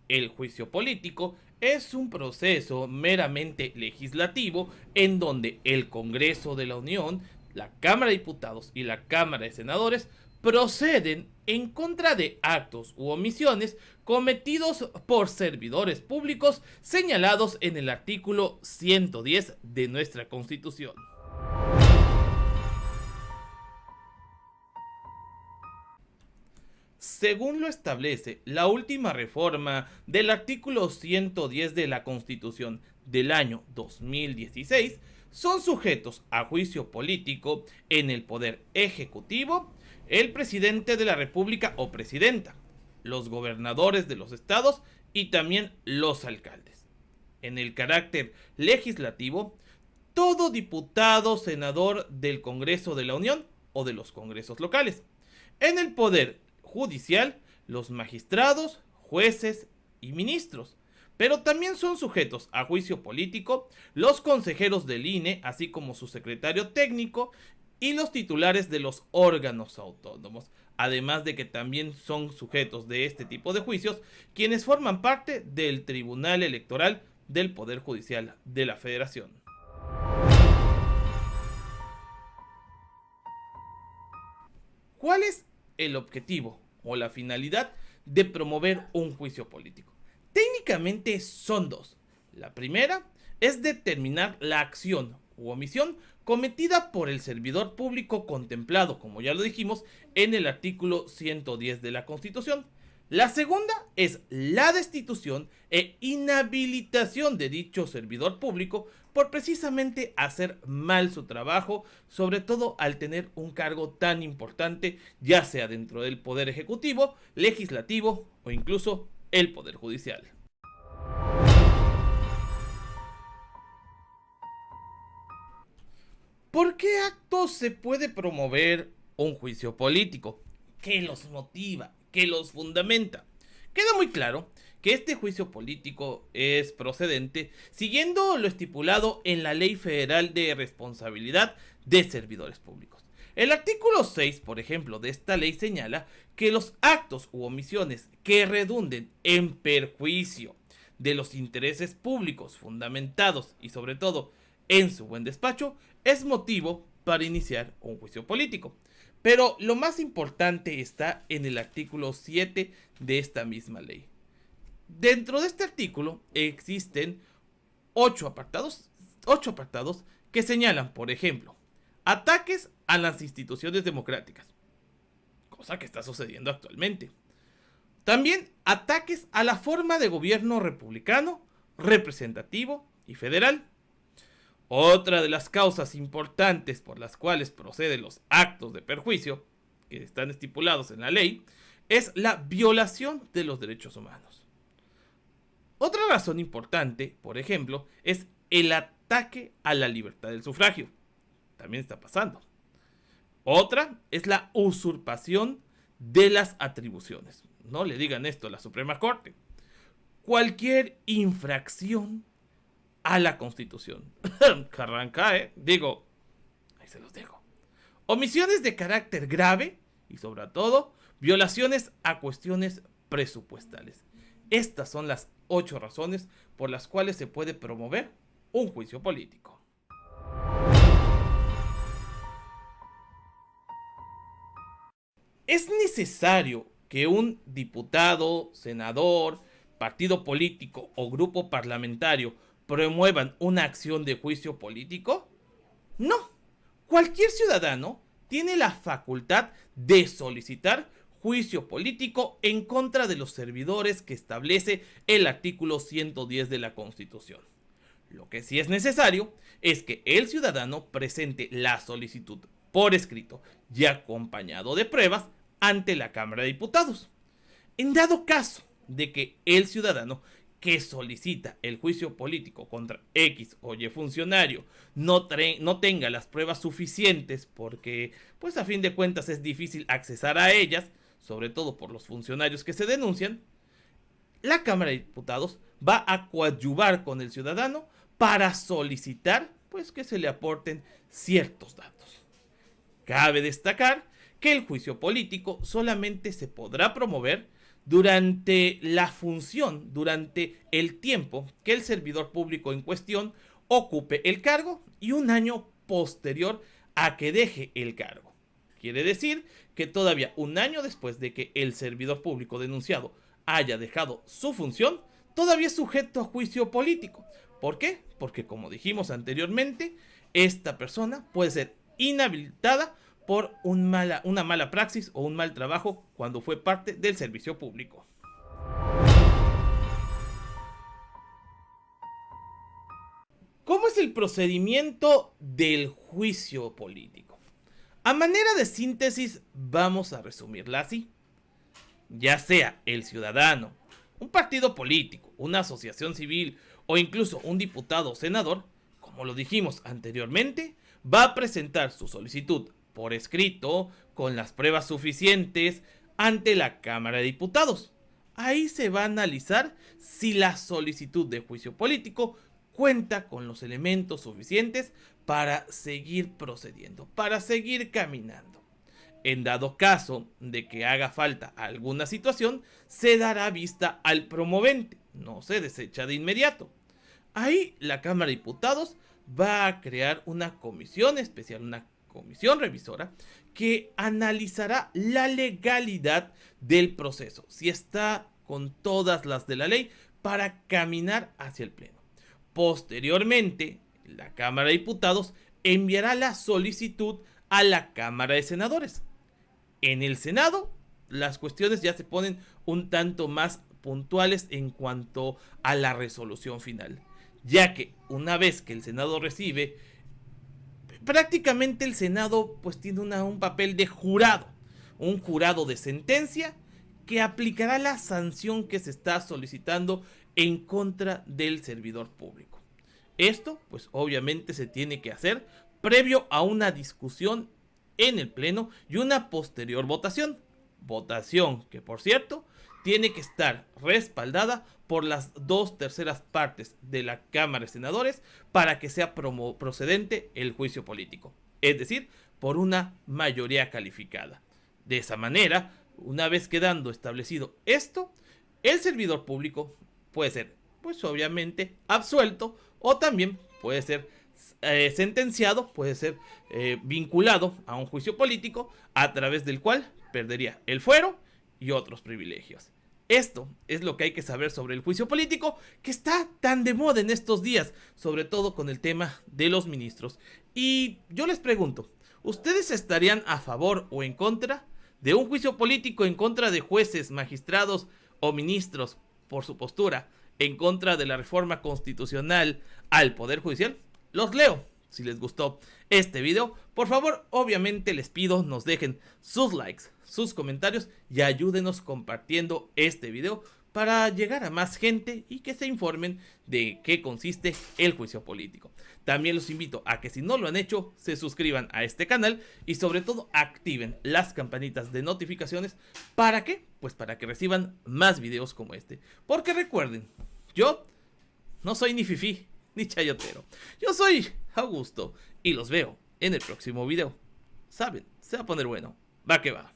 El juicio político es un proceso meramente legislativo en donde el Congreso de la Unión, la Cámara de Diputados y la Cámara de Senadores proceden en contra de actos u omisiones cometidos por servidores públicos señalados en el artículo 110 de nuestra Constitución. Según lo establece la última reforma del artículo 110 de la Constitución del año 2016, son sujetos a juicio político en el Poder Ejecutivo, el presidente de la República o presidenta, los gobernadores de los estados y también los alcaldes. En el carácter legislativo, todo diputado, senador del Congreso de la Unión o de los congresos locales. En el Poder Judicial, los magistrados, jueces y ministros. Pero también son sujetos a juicio político los consejeros del INE, así como su secretario técnico y los titulares de los órganos autónomos. Además de que también son sujetos de este tipo de juicios quienes forman parte del Tribunal Electoral del Poder Judicial de la Federación. ¿Cuál es el objetivo o la finalidad de promover un juicio político? Técnicamente son dos. La primera es determinar la acción u omisión cometida por el servidor público contemplado, como ya lo dijimos, en el artículo 110 de la Constitución. La segunda es la destitución e inhabilitación de dicho servidor público por precisamente hacer mal su trabajo, sobre todo al tener un cargo tan importante, ya sea dentro del Poder Ejecutivo, Legislativo o incluso el Poder Judicial. ¿Por qué actos se puede promover un juicio político? ¿Qué los motiva? ¿Qué los fundamenta? Queda muy claro que este juicio político es procedente siguiendo lo estipulado en la Ley Federal de Responsabilidad de Servidores Públicos. El artículo 6, por ejemplo, de esta ley señala que los actos u omisiones que redunden en perjuicio de los intereses públicos fundamentados y sobre todo en su buen despacho es motivo para iniciar un juicio político. Pero lo más importante está en el artículo 7 de esta misma ley. Dentro de este artículo existen 8 apartados que señalan, por ejemplo, ataques a las instituciones democráticas, cosa que está sucediendo actualmente. También ataques a la forma de gobierno republicano, representativo y federal. Otra de las causas importantes por las cuales proceden los actos de perjuicio, que están estipulados en la ley, es la violación de los derechos humanos. Otra razón importante, por ejemplo, es el ataque a la libertad del sufragio. También está pasando. Otra es la usurpación de las atribuciones. No le digan esto a la Suprema Corte. Cualquier infracción a la Constitución. Carranca, digo, ahí se los dejo. Omisiones de carácter grave y sobre todo violaciones a cuestiones presupuestales. Estas son las 8 razones por las cuales se puede promover un juicio político. Es necesario que un diputado, senador, partido político o grupo parlamentario promuevan una acción de juicio político? No. Cualquier ciudadano tiene la facultad de solicitar juicio político en contra de los servidores que establece el artículo 110 de la Constitución. Lo que sí es necesario es que el ciudadano presente la solicitud por escrito y acompañado de pruebas ante la Cámara de Diputados. En dado caso de que el ciudadano que solicita el juicio político contra X o Y funcionario no tenga las pruebas suficientes porque, pues a fin de cuentas es difícil accesar a ellas, sobre todo por los funcionarios que se denuncian, la Cámara de Diputados va a coadyuvar con el ciudadano para solicitar, pues, que se le aporten ciertos datos. Cabe destacar que el juicio político solamente se podrá promover durante la función, durante el tiempo que el servidor público en cuestión ocupe el cargo y un año posterior a que deje el cargo. Quiere decir que todavía un año después de que el servidor público denunciado haya dejado su función, todavía es sujeto a juicio político. ¿Por qué? Porque como dijimos anteriormente, esta persona puede ser inhabilitada por una mala praxis o un mal trabajo cuando fue parte del servicio público. ¿Cómo es el procedimiento del juicio político? A manera de síntesis, vamos a resumirla así. Ya sea el ciudadano, un partido político, una asociación civil o incluso un diputado o senador, como lo dijimos anteriormente, va a presentar su solicitud por escrito con las pruebas suficientes ante la Cámara de Diputados. Ahí se va a analizar si la solicitud de juicio político cuenta con los elementos suficientes para seguir procediendo, para seguir caminando. En dado caso de que haga falta alguna situación, se dará vista al promovente, no se desecha de inmediato. Ahí la Cámara de Diputados va a crear una comisión especial, una comisión revisora, que analizará la legalidad del proceso, si está con todas las de la ley para caminar hacia el pleno. Posteriormente, la Cámara de Diputados enviará la solicitud a la Cámara de Senadores. En el Senado, las cuestiones ya se ponen un tanto más puntuales en cuanto a la resolución final, ya que una vez que el Senado recibe, prácticamente el Senado pues tiene un papel de jurado, un jurado de sentencia que aplicará la sanción que se está solicitando en contra del servidor público. Esto pues obviamente se tiene que hacer previo a una discusión en el pleno y una posterior votación. Votación que, por cierto, tiene que estar respaldada por las 2/3 partes de la Cámara de Senadores para que sea procedente el juicio político. Es decir, por una mayoría calificada. De esa manera, una vez quedando establecido esto, el servidor público puede ser, pues obviamente, absuelto o también puede ser sentenciado, puede ser vinculado a un juicio político a través del cual perdería el fuero y otros privilegios. Esto es lo que hay que saber sobre el juicio político, que está tan de moda en estos días, sobre todo con el tema de los ministros. Y yo les pregunto, ¿ustedes estarían a favor o en contra de un juicio político en contra de jueces, magistrados o ministros por su postura en contra de la reforma constitucional al Poder Judicial? Los leo. Si les gustó este video, por favor, obviamente les pido nos dejen sus likes, sus comentarios y ayúdenos compartiendo este video para llegar a más gente y que se informen de qué consiste el juicio político. También los invito a que si no lo han hecho, se suscriban a este canal y sobre todo activen las campanitas de notificaciones. ¿Para qué? Pues para que reciban más videos como este. Porque recuerden, yo no soy ni fifí ni chayotero. Yo soy Augusto y los veo en el próximo video. Saben, se va a poner bueno. Va que va.